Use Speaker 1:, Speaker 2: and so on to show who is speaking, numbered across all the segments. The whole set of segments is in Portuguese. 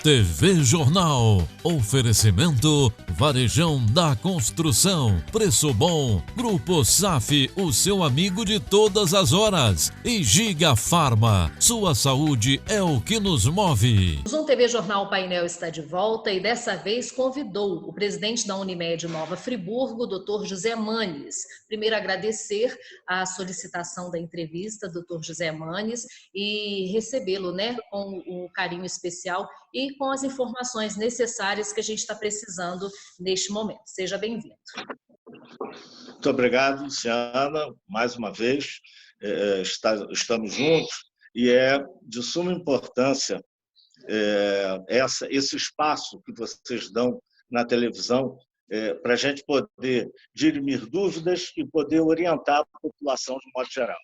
Speaker 1: TV Jornal. Oferecimento Varejão da Construção. Preço bom. Grupo SAF, o seu amigo de todas as horas. E Giga Farma. Sua saúde é o que nos move.
Speaker 2: O Zoom TV Jornal Painel está de volta e dessa vez convidou o presidente da Unimed Nova Friburgo, Dr. José Manes. Primeiro agradecer a solicitação da entrevista, Dr. José Manes, e recebê-lo, com o carinho especial e com as informações necessárias que a gente está precisando neste momento. Seja bem-vindo.
Speaker 3: Muito obrigado, Luciana, mais uma vez. Estamos juntos e é de suma importância esse espaço que vocês dão na televisão para a gente poder dirimir dúvidas e poder orientar a população de modo geral.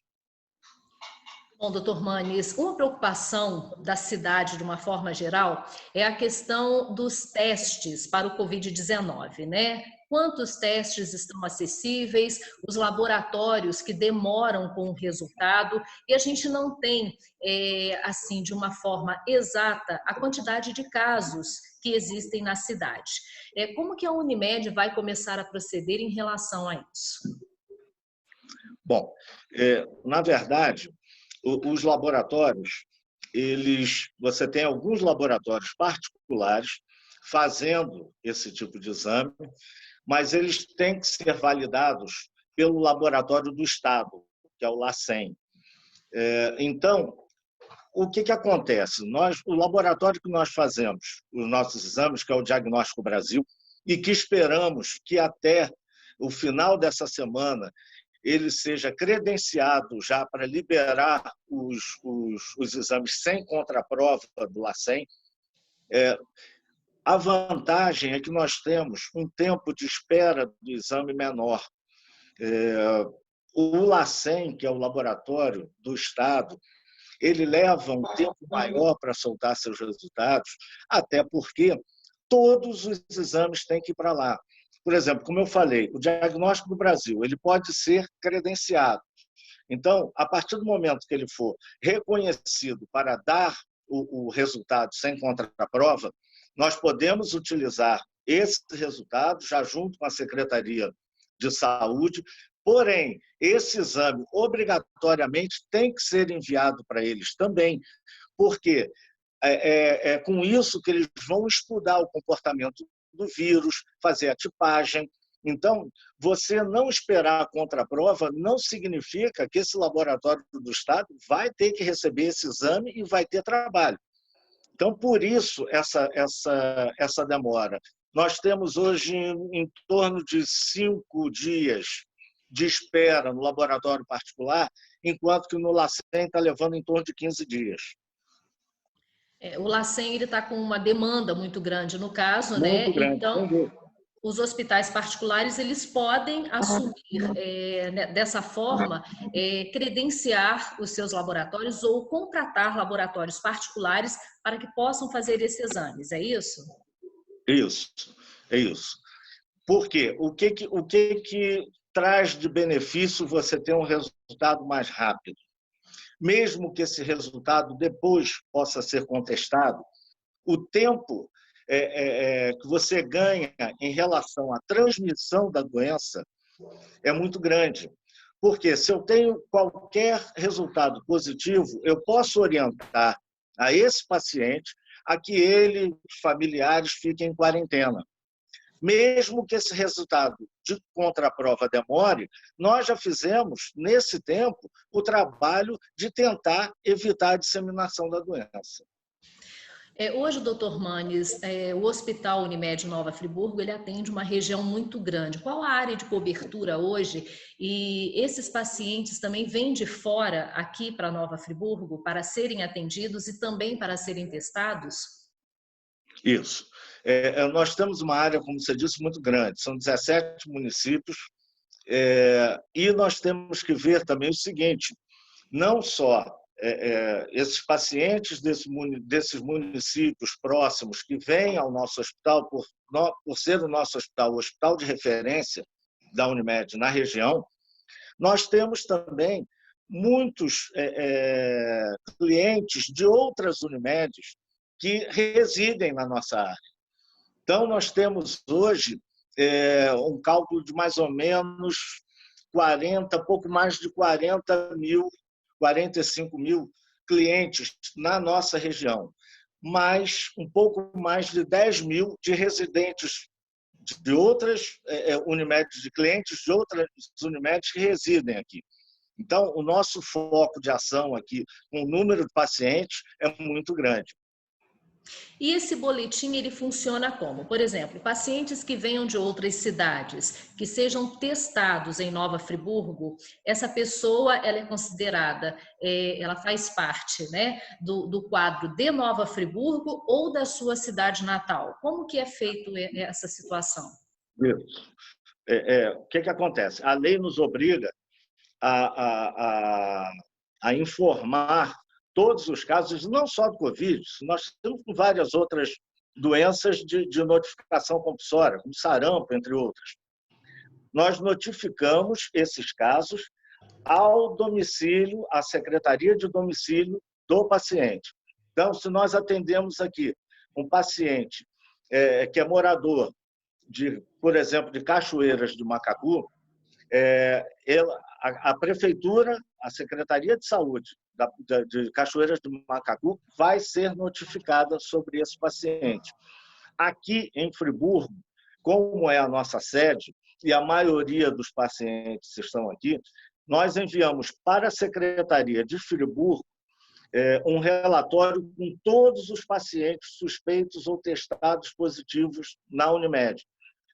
Speaker 2: Bom, doutor Manes, uma preocupação da cidade, de uma forma geral, é a questão dos testes para o Covid-19, né? Quantos testes estão acessíveis, os laboratórios que demoram com o resultado, e a gente não tem, assim, de uma forma exata, a quantidade de casos que existem na cidade. Como que a Unimed vai começar a proceder em relação a isso?
Speaker 3: Bom, na verdade, os laboratórios, você tem alguns laboratórios particulares fazendo esse tipo de exame, mas eles têm que ser validados pelo laboratório do Estado, que é o LACEN. Então, o que acontece? O laboratório que nós fazemos os nossos exames, que é o Diagnóstico Brasil, e que esperamos que até o final dessa semana ele seja credenciado já para liberar os exames sem contraprova do LACEN. A vantagem é que nós temos um tempo de espera do exame menor. O LACEN, que é o laboratório do Estado, ele leva um tempo maior para soltar seus resultados, até porque todos os exames têm que ir para lá. Por exemplo, como eu falei, o Diagnóstico do Brasil, ele pode ser credenciado. Então, a partir do momento que ele for reconhecido para dar o resultado sem contraprova, nós podemos utilizar esse resultado já junto com a Secretaria de Saúde, porém, esse exame obrigatoriamente tem que ser enviado para eles também, porque é com isso que eles vão estudar o comportamento do vírus, fazer a tipagem. Então, você não esperar a contraprova não significa que esse laboratório do Estado vai ter que receber esse exame e vai ter trabalho. Então, por isso, essa demora. Nós temos hoje em torno de 5 dias de espera no laboratório particular, enquanto que no LACEN está levando em torno de 15 dias.
Speaker 2: O LACEN está com uma demanda muito grande no caso,
Speaker 3: muito grande,
Speaker 2: então os hospitais particulares eles podem assumir dessa forma, credenciar os seus laboratórios ou contratar laboratórios particulares para que possam fazer esses exames, é isso?
Speaker 3: Isso, é isso. Por quê? O que traz de benefício você ter um resultado mais rápido? Mesmo que esse resultado depois possa ser contestado, o tempo que você ganha em relação à transmissão da doença é muito grande. Porque se eu tenho qualquer resultado positivo, eu posso orientar a esse paciente a que ele, os familiares, fiquem em quarentena. Mesmo que esse resultado de contraprova demore, nós já fizemos, nesse tempo, o trabalho de tentar evitar a disseminação da doença.
Speaker 2: Hoje, doutor Manes, o Hospital Unimed Nova Friburgo, ele atende uma região muito grande. Qual a área de cobertura hoje? E esses pacientes também vêm de fora aqui para Nova Friburgo para serem atendidos e também para serem testados?
Speaker 3: Isso. Nós temos uma área, como você disse, muito grande. São 17 municípios e nós temos que ver também o seguinte, não só esses pacientes desses municípios próximos que vêm ao nosso hospital, por ser o nosso hospital, o hospital de referência da Unimed na região, nós temos também muitos clientes de outras Unimedes que residem na nossa área. Então, nós temos hoje um cálculo de mais ou menos 40, pouco mais de 40 mil, 45 mil clientes na nossa região, mais um pouco mais de 10 mil de residentes de outras Unimedes, de clientes de outras Unimedes que residem aqui. Então, o nosso foco de ação aqui, com o número de pacientes, é muito grande.
Speaker 2: E esse boletim, ele funciona como? Por exemplo, pacientes que venham de outras cidades, que sejam testados em Nova Friburgo, essa pessoa, ela é considerada, ela faz parte, né, do quadro de Nova Friburgo ou da sua cidade natal? Como que é feito essa situação?
Speaker 3: Isso. O que acontece? A lei nos obriga a informar todos os casos, não só do Covid, nós temos várias outras doenças de notificação compulsória, como sarampo, entre outras. Nós notificamos esses casos ao domicílio, à secretaria de domicílio do paciente. Então, se nós atendemos aqui um paciente que é morador, por exemplo, de Cachoeiras do Macacu, a prefeitura, a Secretaria de Saúde de Cachoeiras do Macacu vai ser notificada sobre esse paciente. Aqui em Friburgo, como é a nossa sede e a maioria dos pacientes estão aqui, nós enviamos para a Secretaria de Friburgo um relatório com todos os pacientes suspeitos ou testados positivos na Unimed,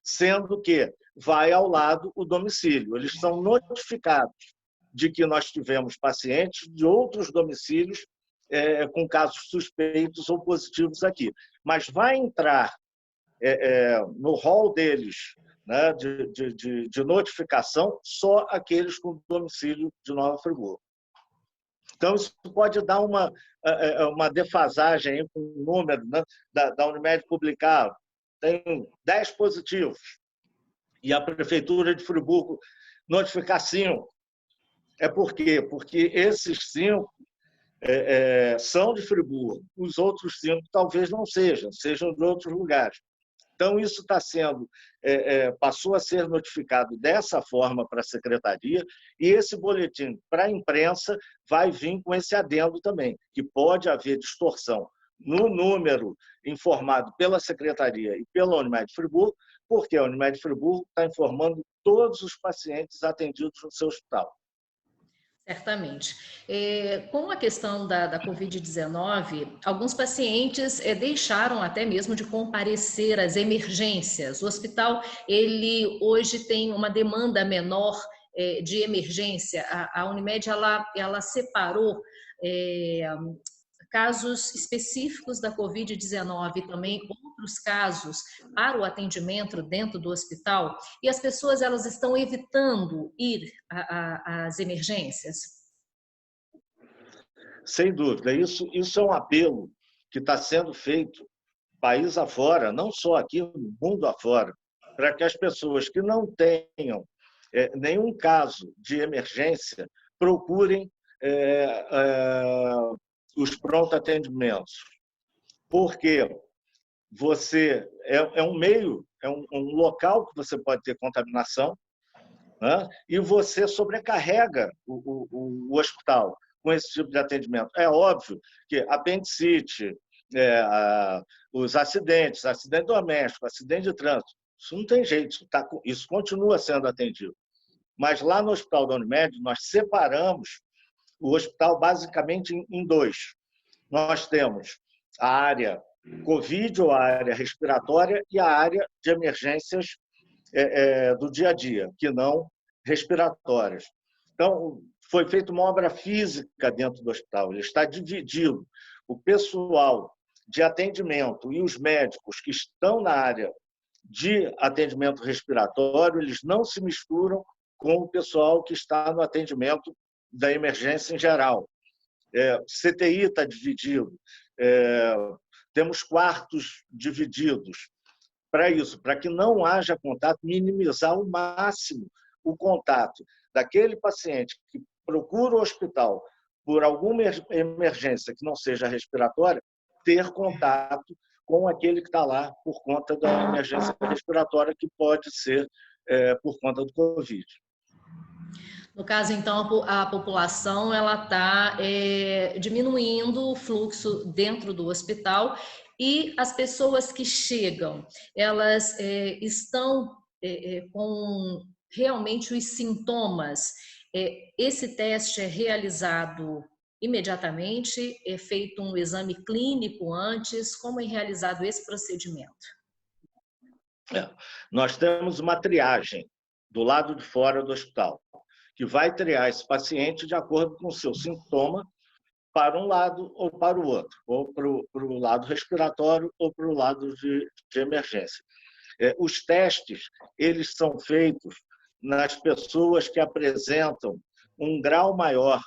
Speaker 3: sendo que vai ao lado o domicílio. Eles são notificados de que nós tivemos pacientes de outros domicílios com casos suspeitos ou positivos aqui. Mas vai entrar no rol deles, né, de notificação só aqueles com domicílio de Nova Friburgo. Então, isso pode dar uma defasagem com o número, né, da Unimed publicar. Tem 10 positivos. E a Prefeitura de Friburgo notificar 5. Por quê? Porque esses 5 são de Friburgo, os outros 5 talvez não sejam de outros lugares. Então, isso está sendo, passou a ser notificado dessa forma para a Secretaria, e esse boletim para a imprensa vai vir com esse adendo também, que pode haver distorção no número informado pela Secretaria e pela Unimed Friburgo, porque a Unimed Friburgo está informando todos os pacientes atendidos no seu hospital.
Speaker 2: Certamente. Com a questão da Covid-19, alguns pacientes deixaram até mesmo de comparecer às emergências. O hospital, ele hoje tem uma demanda menor de emergência. A Unimed, ela separou casos específicos da Covid-19 e também outros casos para o atendimento dentro do hospital, e as pessoas elas estão evitando ir às emergências?
Speaker 3: Sem dúvida, isso é um apelo que está sendo feito país afora, não só aqui, no mundo afora, para que as pessoas que não tenham nenhum caso de emergência procurem os pronto-atendimentos, porque você um meio, um local que você pode ter contaminação, né? E você sobrecarrega o hospital com esse tipo de atendimento. É óbvio que apendicite, os acidente doméstico, acidente de trânsito, isso não tem jeito, isso continua sendo atendido. Mas lá no Hospital da Unimed, nós separamos o hospital basicamente em 2. Nós temos a área Covid, ou a área respiratória, e a área de emergências do dia a dia, que não respiratórias. Então, foi feita uma obra física dentro do hospital, ele está dividido. O pessoal de atendimento e os médicos que estão na área de atendimento respiratório, eles não se misturam com o pessoal que está no atendimento da emergência em geral. CTI está dividido, temos quartos divididos para isso, para que não haja contato, minimizar ao máximo o contato daquele paciente que procura o hospital por alguma emergência que não seja respiratória ter contato com aquele que está lá por conta da emergência respiratória, que pode ser por conta do Covid.
Speaker 2: No caso, então, a população ela está diminuindo o fluxo dentro do hospital e as pessoas que chegam, elas estão com realmente os sintomas. Esse teste é realizado imediatamente, é feito um exame clínico antes, como é realizado esse procedimento?
Speaker 3: Nós temos uma triagem do lado de fora do hospital, que vai triar esse paciente de acordo com o seu sintoma para um lado ou para o outro, ou para o lado respiratório ou para o lado de emergência. Os testes, eles são feitos nas pessoas que apresentam um grau maior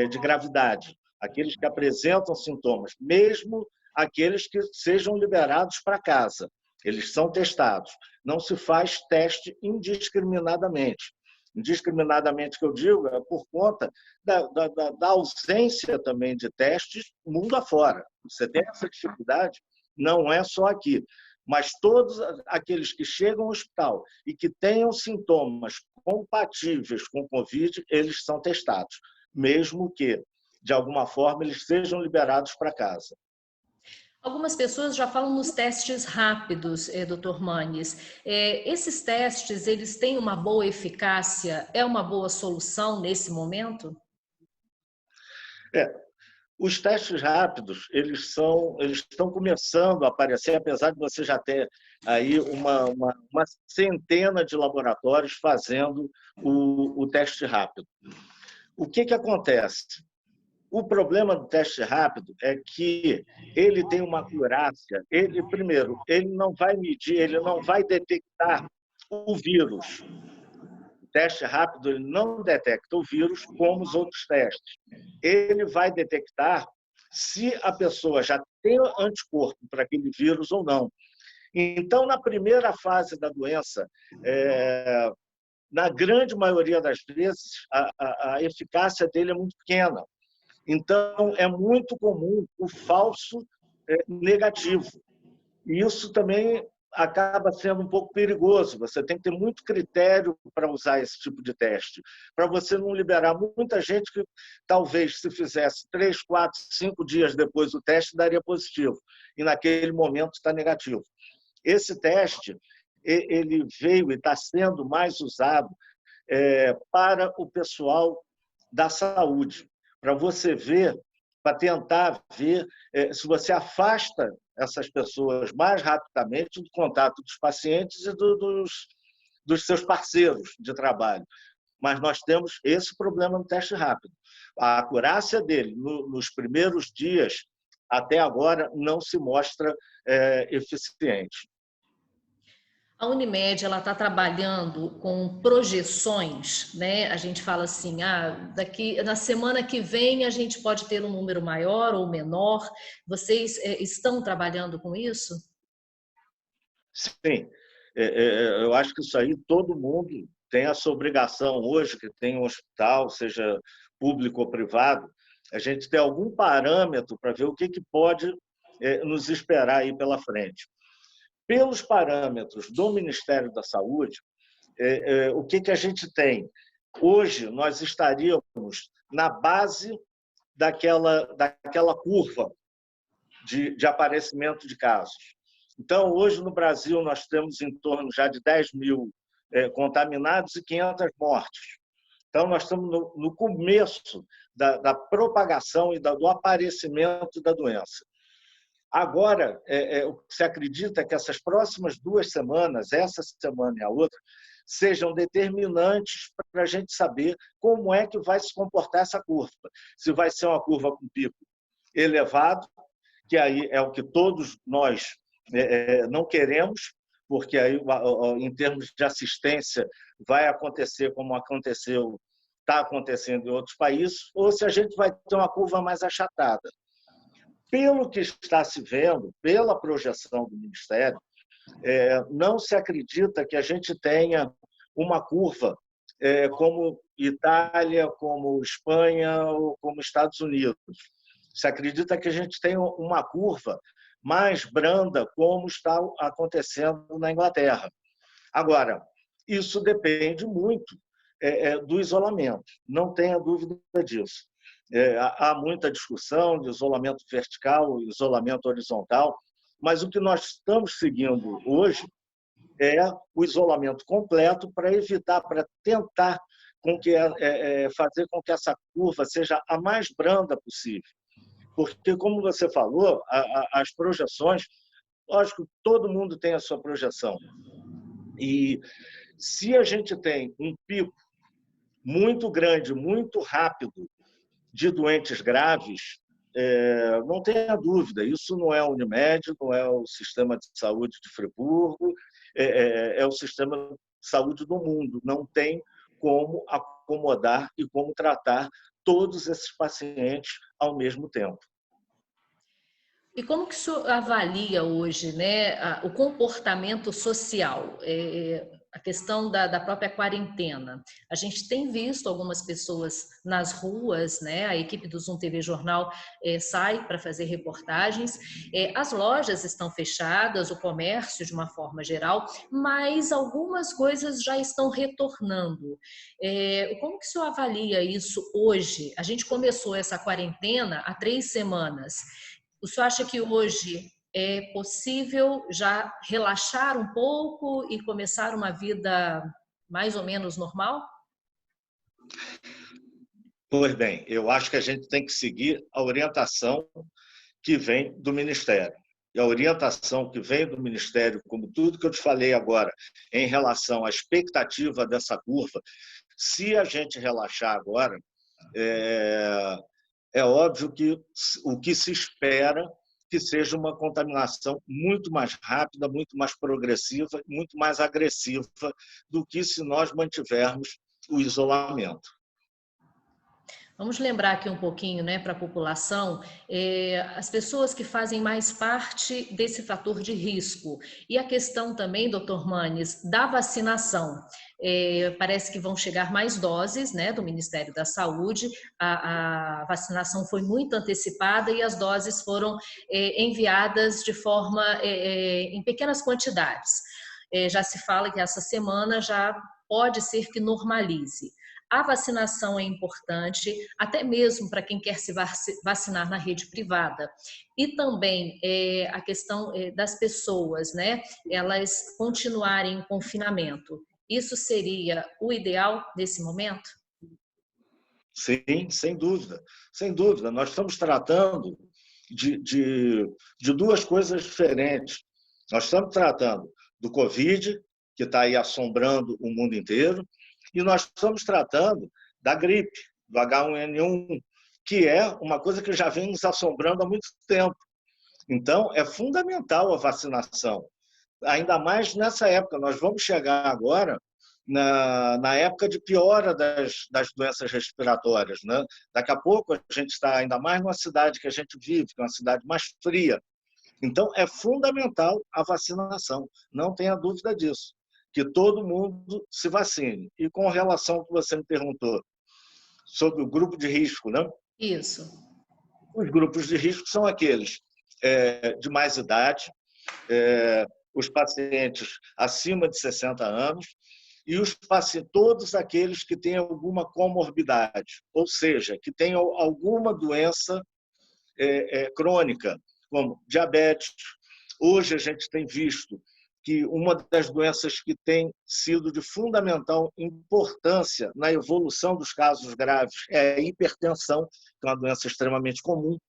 Speaker 3: de gravidade, aqueles que apresentam sintomas, mesmo aqueles que sejam liberados para casa. Eles são testados. Não se faz teste indiscriminadamente. Indiscriminadamente, que eu digo, é por conta da ausência também de testes mundo afora. Você tem essa dificuldade, não é só aqui. Mas todos aqueles que chegam ao hospital e que tenham sintomas compatíveis com o Covid, eles são testados, mesmo que, de alguma forma, eles sejam liberados para casa.
Speaker 2: Algumas pessoas já falam nos testes rápidos, Dr. Manes. Esses testes, eles têm uma boa eficácia? É uma boa solução nesse momento?
Speaker 3: Os testes rápidos, eles estão começando a aparecer, apesar de você já ter aí uma centena de laboratórios fazendo o teste rápido. O que acontece? O problema do teste rápido é que ele tem uma acurácia. Primeiro, ele não vai medir, ele não vai detectar o vírus. O teste rápido ele não detecta o vírus como os outros testes. Ele vai detectar se a pessoa já tem anticorpo para aquele vírus ou não. Então, na primeira fase da doença, na grande maioria das vezes, a eficácia dele é muito pequena. Então, é muito comum o falso negativo. E isso também acaba sendo um pouco perigoso. Você tem que ter muito critério para usar esse tipo de teste, para você não liberar muita gente que talvez, se fizesse 3, 4, 5 dias depois do teste, daria positivo. E naquele momento está negativo. Esse teste, ele veio e está sendo mais usado para o pessoal da saúde, para você ver, para tentar ver se você afasta essas pessoas mais rapidamente do contato dos pacientes e dos seus parceiros de trabalho. Mas nós temos esse problema no teste rápido. A acurácia dele, nos primeiros dias, até agora, não se mostra eficiente.
Speaker 2: A Unimed ela está trabalhando com projeções, né? A gente fala assim, na semana que vem a gente pode ter um número maior ou menor. Vocês estão trabalhando com isso?
Speaker 3: Sim, eu acho que isso aí todo mundo tem essa obrigação hoje, que tem um hospital, seja público ou privado, a gente ter algum parâmetro para ver o que pode nos esperar aí pela frente. Pelos parâmetros do Ministério da Saúde, o que a gente tem? Hoje, nós estaríamos na base daquela curva de aparecimento de casos. Então, hoje, no Brasil, nós temos em torno já de 10 mil contaminados e 500 mortes. Então, nós estamos no começo da propagação e do aparecimento da doença. Agora, o que se acredita é que essas próximas 2 semanas, essa semana e a outra, sejam determinantes para a gente saber como é que vai se comportar essa curva. Se vai ser uma curva com pico elevado, que aí é o que todos nós não queremos, porque aí, em termos de assistência, vai acontecer como está acontecendo em outros países, ou se a gente vai ter uma curva mais achatada. Pelo que está se vendo, pela projeção do Ministério, não se acredita que a gente tenha uma curva como Itália, como Espanha ou como Estados Unidos. Se acredita que a gente tem uma curva mais branda, como está acontecendo na Inglaterra. Agora, isso depende muito do isolamento, não tenha dúvida disso. Há muita discussão de isolamento vertical, isolamento horizontal, mas o que nós estamos seguindo hoje é o isolamento completo para evitar, para tentar fazer com que essa curva seja a mais branda possível. Porque, como você falou, as projeções, lógico, todo mundo tem a sua projeção. E se a gente tem um pico muito grande, muito rápido de doentes graves, não tenha dúvida, isso não é a Unimed, não é o sistema de saúde de Friburgo, é o sistema de saúde do mundo. Não tem como acomodar e como tratar todos esses pacientes ao mesmo tempo.
Speaker 2: E como que o senhor avalia hoje, né, o comportamento social, a questão da própria quarentena? A gente tem visto algumas pessoas nas ruas, né, a equipe do Zoom TV Jornal sai para fazer reportagens, as lojas estão fechadas, o comércio de uma forma geral, mas algumas coisas já estão retornando. Como que o senhor avalia isso hoje? A gente começou essa quarentena há 3 semanas. O senhor acha que hoje é possível já relaxar um pouco e começar uma vida mais ou menos normal?
Speaker 3: Pois bem, eu acho que a gente tem que seguir a orientação que vem do Ministério. E a orientação que vem do Ministério, como tudo que eu te falei agora, em relação à expectativa dessa curva, se a gente relaxar agora, é óbvio que o que se espera que seja uma contaminação muito mais rápida, muito mais progressiva, muito mais agressiva do que se nós mantivermos o isolamento.
Speaker 2: Vamos lembrar aqui um pouquinho, né, para a população, as pessoas que fazem mais parte desse fator de risco. E a questão também, doutor Manes, da vacinação. Parece que vão chegar mais doses, né, do Ministério da Saúde. A vacinação foi muito antecipada e as doses foram enviadas de forma em pequenas quantidades. Já se fala que essa semana já pode ser que normalize. A vacinação é importante, até mesmo para quem quer se vacinar na rede privada. E também a questão das pessoas, né? Elas continuarem em confinamento. Isso seria o ideal nesse momento?
Speaker 3: Sim, sem dúvida. Sem dúvida. Nós estamos tratando de duas coisas diferentes. Nós estamos tratando do Covid, que está aí assombrando o mundo inteiro, e nós estamos tratando da gripe, do H1N1, que é uma coisa que já vem nos assombrando há muito tempo. Então, é fundamental a vacinação, ainda mais nessa época. Nós vamos chegar agora na época de piora das doenças respiratórias, né? Daqui a pouco a gente está ainda mais numa cidade que a gente vive, que é uma cidade mais fria. Então, é fundamental a vacinação, não tenha dúvida disso, que todo mundo se vacine. E com relação ao que você me perguntou sobre o grupo de risco, né?
Speaker 2: Isso.
Speaker 3: Os grupos de risco são aqueles de mais idade, os pacientes acima de 60 anos e todos aqueles que têm alguma comorbidade, ou seja, que tenham alguma doença crônica, como diabetes. Hoje a gente tem visto que uma das doenças que tem sido de fundamental importância na evolução dos casos graves é a hipertensão, que é uma doença extremamente comum.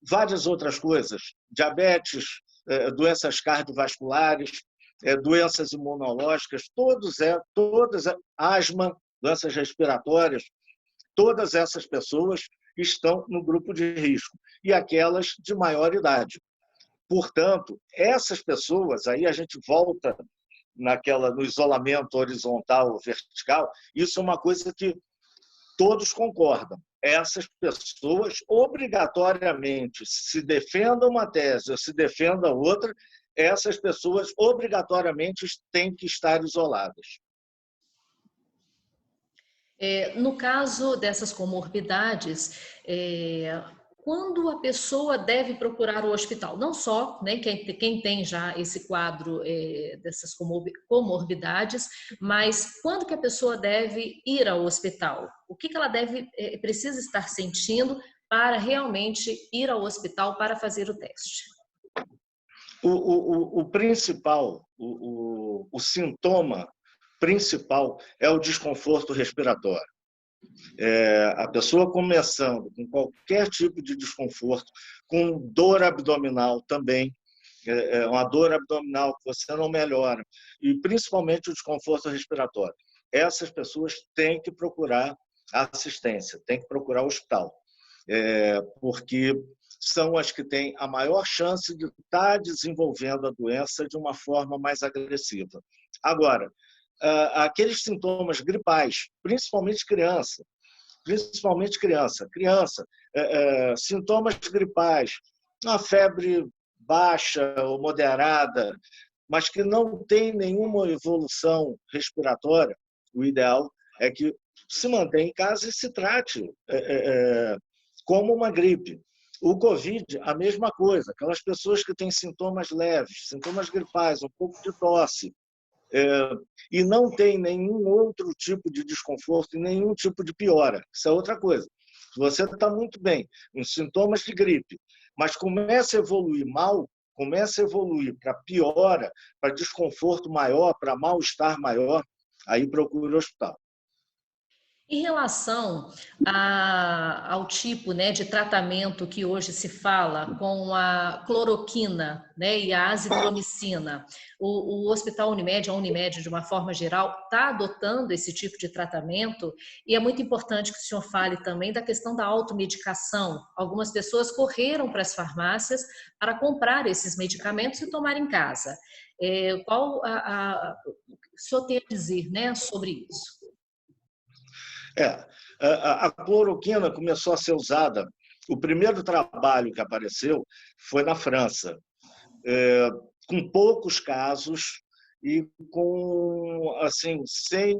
Speaker 3: Várias outras coisas, diabetes, doenças cardiovasculares, doenças imunológicas, todas asma, doenças respiratórias, todas essas pessoas estão no grupo de risco, e aquelas de maior idade. Portanto, essas pessoas, aí a gente volta no isolamento horizontal ou vertical, isso é uma coisa que todos concordam. Essas pessoas, obrigatoriamente, se defenda uma tese ou se defenda outra, essas pessoas, obrigatoriamente, têm que estar isoladas.
Speaker 2: No caso dessas comorbidades, quando a pessoa deve procurar o hospital? Não só, né, quem tem já esse quadro dessas comorbidades, mas quando que a pessoa deve ir ao hospital? O que ela precisa estar sentindo para realmente ir ao hospital para fazer o teste?
Speaker 3: O principal, o sintoma principal é o desconforto respiratório. A pessoa começando com qualquer tipo de desconforto, com dor abdominal também, uma dor abdominal que você não melhora, e principalmente o desconforto respiratório. Essas pessoas têm que procurar assistência, têm que procurar o hospital, porque são as que têm a maior chance de estar desenvolvendo a doença de uma forma mais agressiva. Agora, aqueles sintomas gripais, principalmente criança, sintomas gripais, uma febre baixa ou moderada, mas que não tem nenhuma evolução respiratória, o ideal é que se mantenha em casa e se trate como uma gripe. O Covid, a mesma coisa, aquelas pessoas que têm sintomas leves, sintomas gripais, um pouco de tosse, e não tem nenhum outro tipo de desconforto e nenhum tipo de piora. Isso é outra coisa. Se você está muito bem, com sintomas de gripe, mas começa a evoluir mal, começa a evoluir para piora, para desconforto maior, para mal-estar maior, aí procura o hospital.
Speaker 2: Em relação ao tipo, né, de tratamento que hoje se fala com a cloroquina, né, e a azitromicina, o Hospital Unimed, a Unimed de uma forma geral, está adotando esse tipo de tratamento, e é muito importante que o senhor fale também da questão da automedicação. Algumas pessoas correram para as farmácias para comprar esses medicamentos e tomar em casa. Qual o senhor tem a dizer, né, sobre isso?
Speaker 3: A cloroquina começou a ser usada. O primeiro trabalho que apareceu foi na França, com poucos casos e com assim sem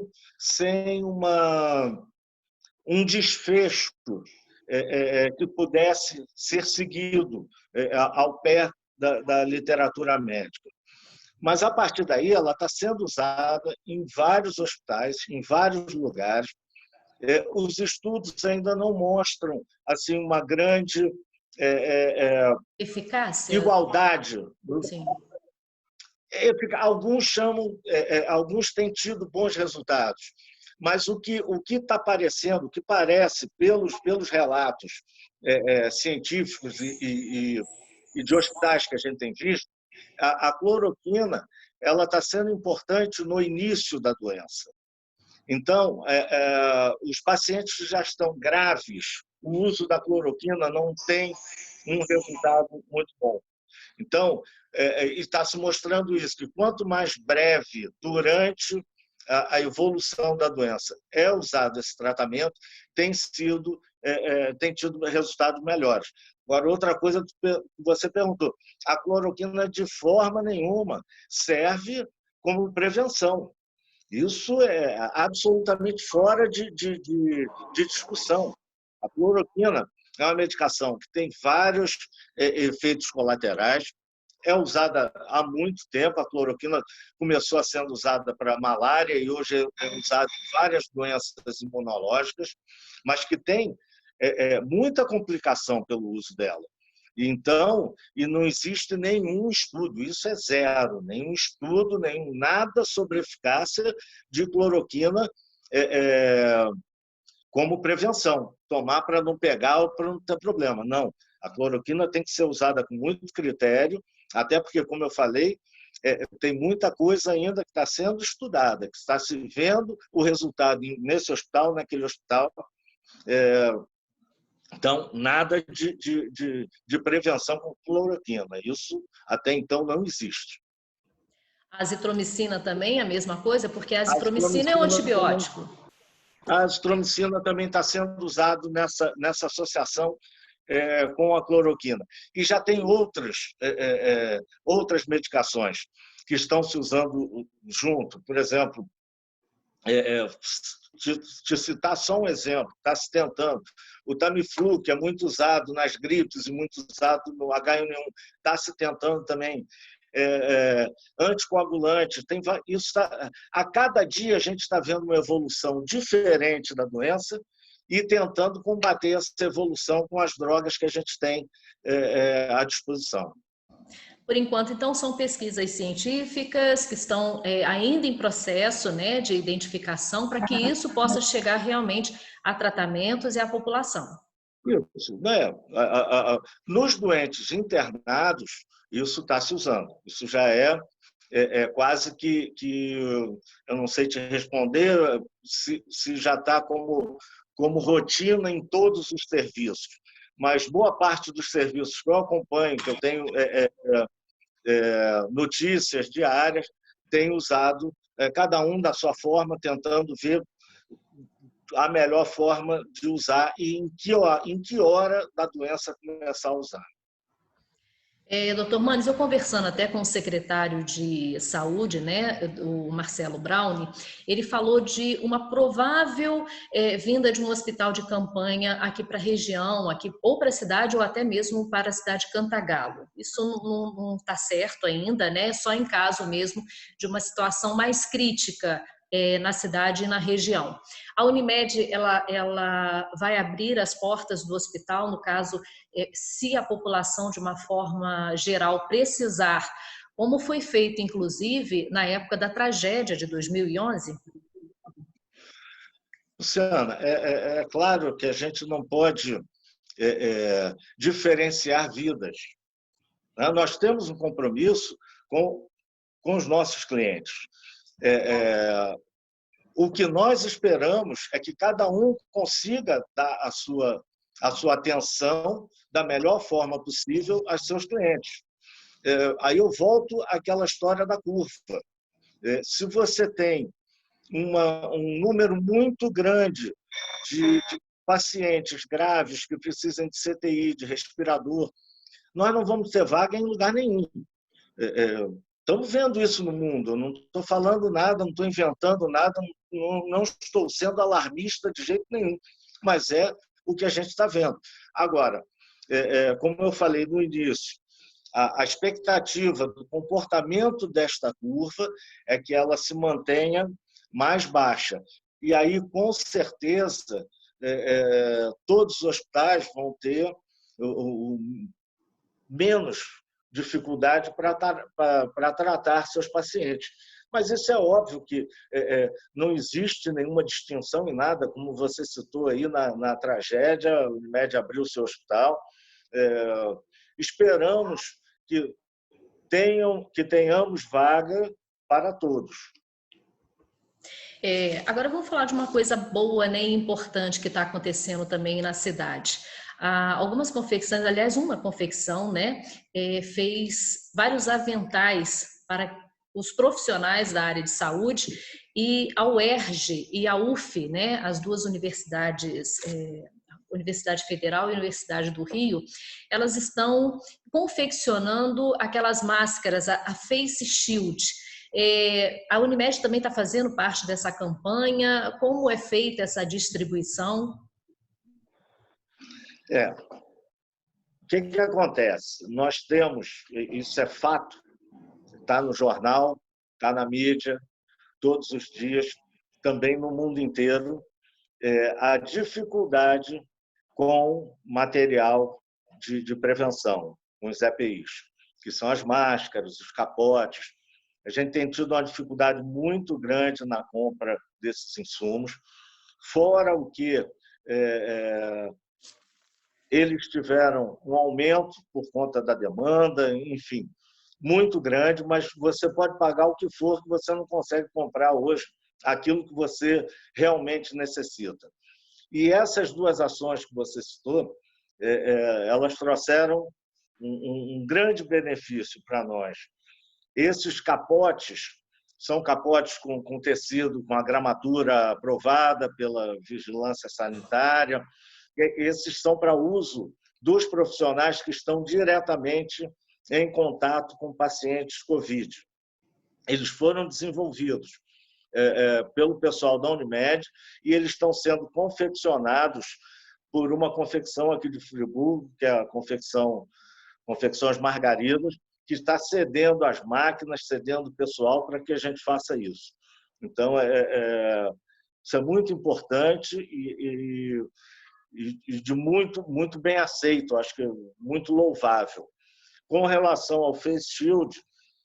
Speaker 3: um desfecho que pudesse ser seguido ao pé da literatura médica. Mas, a partir daí, ela está sendo usada em vários hospitais, em vários lugares. Os estudos ainda não mostram assim uma grande
Speaker 2: Eficácia?
Speaker 3: Igualdade.
Speaker 2: Sim.
Speaker 3: Alguns têm tido bons resultados, mas o que está parecendo, o que parece pelos relatos científicos e de hospitais que a gente tem visto, a cloroquina ela está sendo importante no início da doença. Então, os pacientes que já estão graves, o uso da cloroquina não tem um resultado muito bom. Então, está se mostrando isso, que quanto mais breve durante a evolução da doença é usado esse tratamento, tem tido resultados melhores. Agora, outra coisa que você perguntou, a cloroquina de forma nenhuma serve como prevenção. Isso é absolutamente fora de discussão. A cloroquina é uma medicação que tem vários efeitos colaterais, é usada há muito tempo, a cloroquina começou a ser usada para malária e hoje é usada em várias doenças imunológicas, mas que tem muita complicação pelo uso dela. Então, e não existe nenhum estudo, isso é zero, nenhum estudo, nada sobre a eficácia de cloroquina como prevenção, tomar para não pegar ou para não ter problema. Não, a cloroquina tem que ser usada com muito critério, até porque, como eu falei, tem muita coisa ainda que está sendo estudada, que está se vendo o resultado nesse hospital, naquele hospital. Então, nada de prevenção com cloroquina. Isso, até então, não existe.
Speaker 2: A azitromicina também é a mesma coisa? Porque a azitromicina é um antibiótico.
Speaker 3: A azitromicina também está sendo usado nessa associação com a cloroquina. E já tem outras medicações que estão se usando junto. Por exemplo, te citar só um exemplo, está se tentando. O Tamiflu, que é muito usado nas gripes e muito usado no H1N1, está se tentando também. Anticoagulante, isso a cada dia a gente está vendo uma evolução diferente da doença e tentando combater essa evolução com as drogas que a gente tem à disposição.
Speaker 2: Por enquanto, então, são pesquisas científicas que estão ainda em processo, né, de identificação para que isso possa chegar realmente a tratamentos e à população.
Speaker 3: Isso, né? Nos doentes internados, isso está se usando. Isso já é quase que eu não sei te responder se já está como rotina em todos os serviços, mas boa parte dos serviços que eu acompanho, que eu tenho notícias diárias, tem usado, cada um da sua forma, tentando ver a melhor forma de usar e em que hora da doença começar a usar.
Speaker 2: Doutor Manes, eu conversando até com o secretário de Saúde, né, o Marcelo Brauni, ele falou de uma provável vinda de um hospital de campanha aqui para a região, aqui, ou para a cidade, ou até mesmo para a cidade de Cantagalo. Isso não está certo ainda, né, só em caso mesmo de uma situação mais crítica na cidade e na região. A Unimed, ela vai abrir as portas do hospital, no caso, se a população, de uma forma geral, precisar, como foi feito, inclusive, na época da tragédia de 2011?
Speaker 3: Luciana, é claro que a gente não pode diferenciar vidas. Né? Nós temos um compromisso com os nossos clientes. O que nós esperamos é que cada um consiga dar a sua atenção da melhor forma possível aos seus clientes. Aí eu volto àquela história da curva. Se você tem um número muito grande de pacientes graves que precisam de CTI, de respirador, nós não vamos ter vaga em lugar nenhum. Estamos vendo isso no mundo, eu não estou falando nada, não estou inventando nada, não estou sendo alarmista de jeito nenhum, mas é o que a gente está vendo. Agora, como eu falei no início, a expectativa do comportamento desta curva é que ela se mantenha mais baixa. E aí, com certeza, todos os hospitais vão ter menos dificuldade para tratar seus pacientes. Mas isso é óbvio que não existe nenhuma distinção em nada, como você citou aí na tragédia, a Unimed abriu seu hospital. Esperamos que tenhamos vaga para todos.
Speaker 2: Agora vamos falar de uma coisa boa, né, e importante que está acontecendo também na cidade. Algumas confecções, aliás, uma confecção, né, fez vários aventais para os profissionais da área de saúde, e a UERJ e a UF, né, as duas universidades, Universidade Federal e Universidade do Rio, elas estão confeccionando aquelas máscaras, a Face Shield. A Unimed também está fazendo parte dessa campanha. Como é feita essa distribuição?
Speaker 3: O que acontece? Nós temos, isso é fato, está no jornal, está na mídia, todos os dias, também no mundo inteiro, a dificuldade com material de prevenção, com os EPIs, que são as máscaras, os capotes. A gente tem tido uma dificuldade muito grande na compra desses insumos, fora o que eles tiveram um aumento por conta da demanda, enfim, muito grande, mas você pode pagar o que for que você não consegue comprar hoje aquilo que você realmente necessita. E essas duas ações que você citou, elas trouxeram um grande benefício para nós. Esses capotes são capotes com tecido, com a gramatura aprovada pela vigilância sanitária. Esses são para uso dos profissionais que estão diretamente em contato com pacientes COVID. Eles foram desenvolvidos pelo pessoal da Unimed, e eles estão sendo confeccionados por uma confecção aqui de Friburgo, que é a Confecções Margaridas, que está cedendo as máquinas, cedendo o pessoal para que a gente faça isso. Então, isso é muito importante e de muito bem aceito, acho que muito louvável. Com relação ao Face Shield,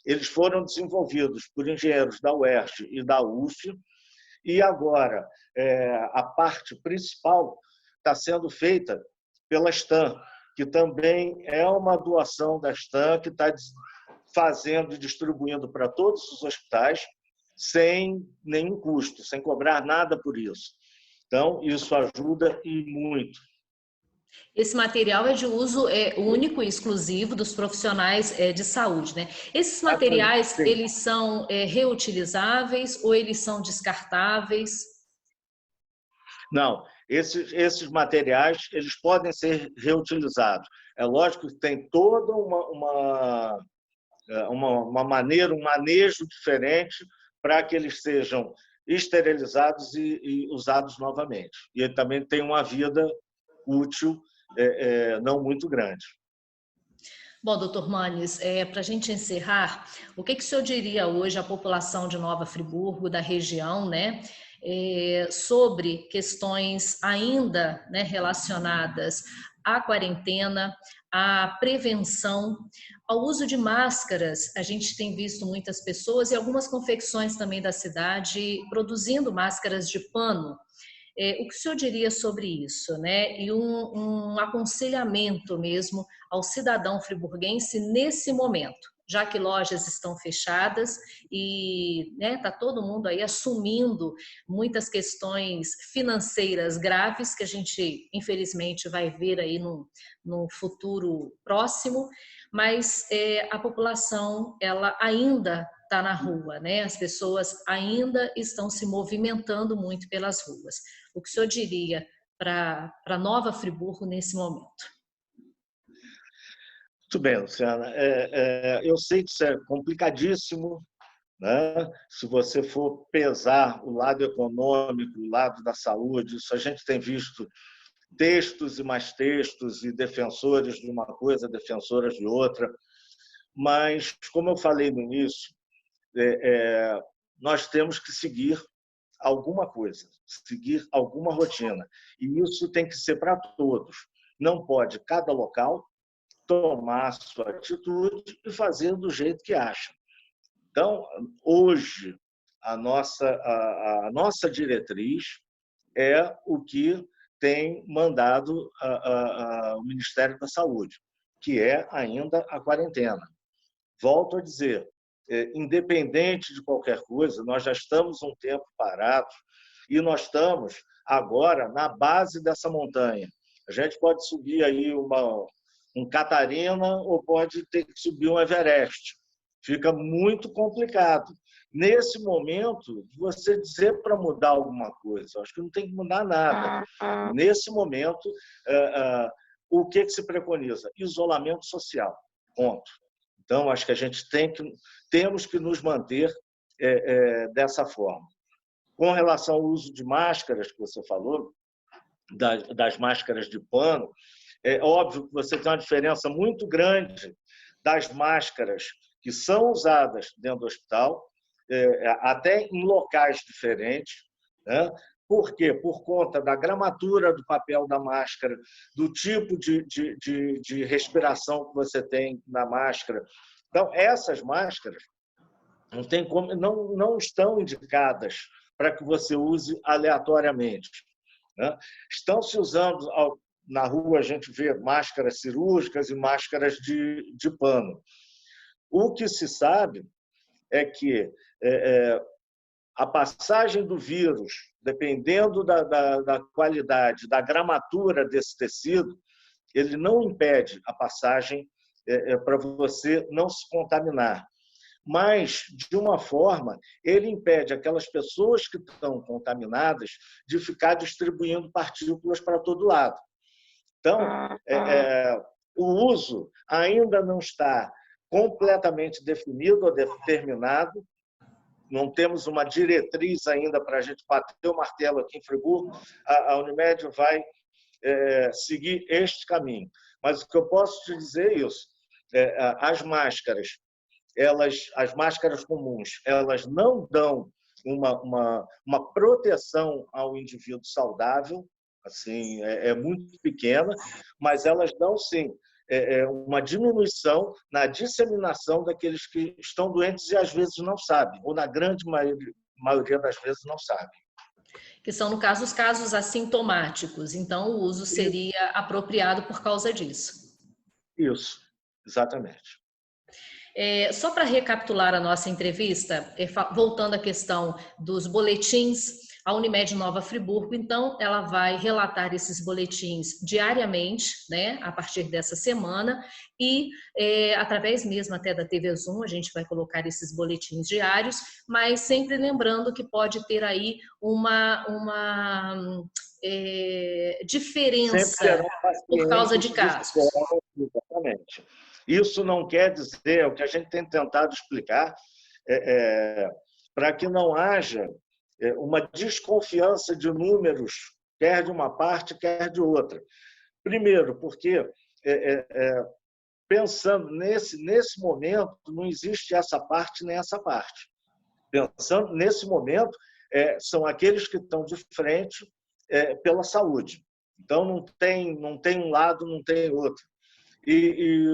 Speaker 3: eles foram desenvolvidos por engenheiros da UERJ e da UF, e agora a parte principal está sendo feita pela Stan, que também é uma doação da Stan, que está fazendo e distribuindo para todos os hospitais sem nenhum custo, sem cobrar nada por isso. Então, isso ajuda e muito.
Speaker 2: Esse material é de uso único e exclusivo dos profissionais de saúde, né? Esses materiais, eles são reutilizáveis ou eles são descartáveis?
Speaker 3: Não, esses materiais eles podem ser reutilizados. É lógico que tem toda uma maneira, um manejo diferente para que eles sejam esterilizados e usados novamente. E ele também tem uma vida útil não muito grande.
Speaker 2: Bom, doutor Manes, para a gente encerrar, o que o senhor diria hoje à população de Nova Friburgo, da região, né, sobre questões ainda, né, relacionadas à quarentena, à prevenção, ao uso de máscaras? A gente tem visto muitas pessoas e algumas confecções também da cidade produzindo máscaras de pano. O que o senhor diria sobre isso, né? E um aconselhamento mesmo ao cidadão friburguense nesse momento, já que lojas estão fechadas e está todo mundo aí assumindo muitas questões financeiras graves que a gente, infelizmente, vai ver aí no futuro próximo, mas a população, ela ainda está na rua, né? As pessoas ainda estão se movimentando muito pelas ruas. O que o senhor diria para Nova Friburgo nesse momento?
Speaker 3: Muito bem, Luciana. Eu sei que isso é complicadíssimo, né? Se você for pesar o lado econômico, o lado da saúde, isso a gente tem visto textos e mais textos, e defensores de uma coisa, defensoras de outra. Mas, como eu falei no início, nós temos que seguir alguma coisa, seguir alguma rotina. E isso tem que ser para todos. Não pode cada local tomar a sua atitude e fazer do jeito que acha. Então, hoje, a nossa diretriz é o que tem mandado o Ministério da Saúde, que é ainda a quarentena. Volto a dizer, independente de qualquer coisa, nós já estamos um tempo parados e nós estamos agora na base dessa montanha. A gente pode subir aí um Catarina ou pode ter que subir um Everest. Fica muito complicado. Nesse momento, você dizer para mudar alguma coisa, acho que não tem que mudar nada. Nesse momento, o que se preconiza? Isolamento social, ponto. Então, acho que a gente temos que nos manter dessa forma. Com relação ao uso de máscaras, que você falou, das máscaras de pano, é óbvio que você tem uma diferença muito grande das máscaras que são usadas dentro do hospital, até em locais diferentes, né? Por quê? Por conta da gramatura do papel da máscara, do tipo de respiração que você tem na máscara. Então, essas máscaras não estão indicadas para que você use aleatoriamente, né? Estão se usando, na rua a gente vê máscaras cirúrgicas e máscaras de pano. O que se sabe é que a passagem do vírus, dependendo da qualidade, da gramatura desse tecido, ele não impede a passagem para você não se contaminar. Mas, de uma forma, ele impede aquelas pessoas que estão contaminadas de ficar distribuindo partículas para todo lado. Então, o uso ainda não está completamente definido ou determinado, não temos uma diretriz ainda para a gente bater o martelo aqui em Friburgo, a Unimed vai seguir este caminho. Mas o que eu posso te dizer é isso, as máscaras, as máscaras comuns, elas não dão uma proteção ao indivíduo saudável, assim, é muito pequena, mas elas dão, sim, uma diminuição na disseminação daqueles que estão doentes e às vezes não sabem, ou na grande maioria das vezes não sabem.
Speaker 2: Que são, no caso, os casos assintomáticos. Então, o uso seria apropriado por causa disso.
Speaker 3: Isso, exatamente.
Speaker 2: Só para recapitular a nossa entrevista, voltando à questão dos boletins, a Unimed Nova Friburgo, então, ela vai relatar esses boletins diariamente, né, a partir dessa semana, e através mesmo até da TV Zoom, a gente vai colocar esses boletins diários, mas sempre lembrando que pode ter aí uma diferença por causa de casos.
Speaker 3: Exatamente. Isso não quer dizer, o que a gente tem tentado explicar, para que não haja uma desconfiança de números, quer de uma parte, quer de outra. Primeiro, porque, pensando nesse momento, não existe essa parte nem essa parte. Pensando nesse momento, são aqueles que estão de frente pela saúde. Então, não tem um lado, não tem outro. E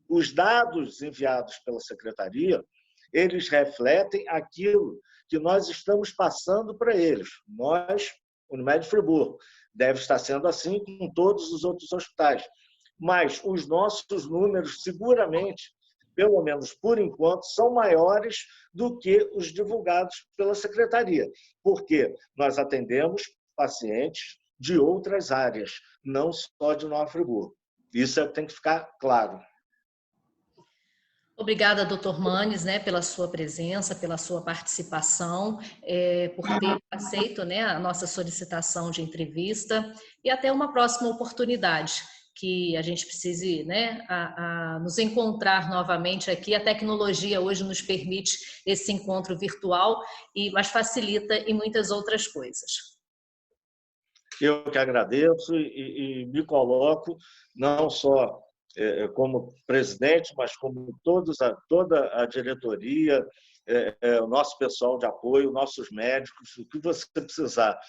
Speaker 3: os dados enviados pela Secretaria, eles refletem aquilo que nós estamos passando para eles. Nós, Unimed Friburgo, deve estar sendo assim com todos os outros hospitais. Mas os nossos números, seguramente, pelo menos por enquanto, são maiores do que os divulgados pela Secretaria, porque nós atendemos pacientes de outras áreas, não só de Nova Friburgo. Isso tem que ficar claro.
Speaker 2: Obrigada, doutor Manes, né, pela sua presença, pela sua participação, por ter aceito, né, a nossa solicitação de entrevista, e até uma próxima oportunidade que a gente precise, né, nos encontrar novamente aqui. A tecnologia hoje nos permite esse encontro virtual, mas facilita em muitas outras coisas.
Speaker 3: Eu que agradeço e me coloco não só como presidente, mas como toda a diretoria, o nosso pessoal de apoio, nossos médicos, o que você precisar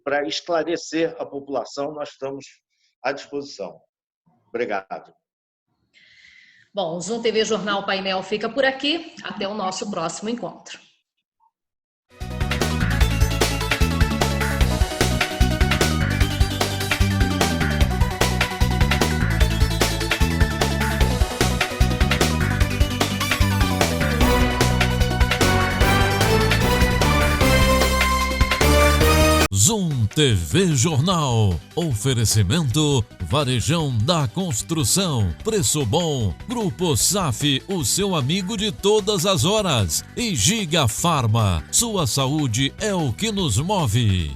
Speaker 3: para esclarecer a população, nós estamos à disposição. Obrigado.
Speaker 2: Bom, o Zoom TV Jornal Painel fica por aqui. Até o nosso próximo encontro.
Speaker 1: Zoom TV Jornal. Oferecimento Varejão da Construção. Preço bom. Grupo SAF, o seu amigo de todas as horas. E Giga Farma. Sua saúde é o que nos move.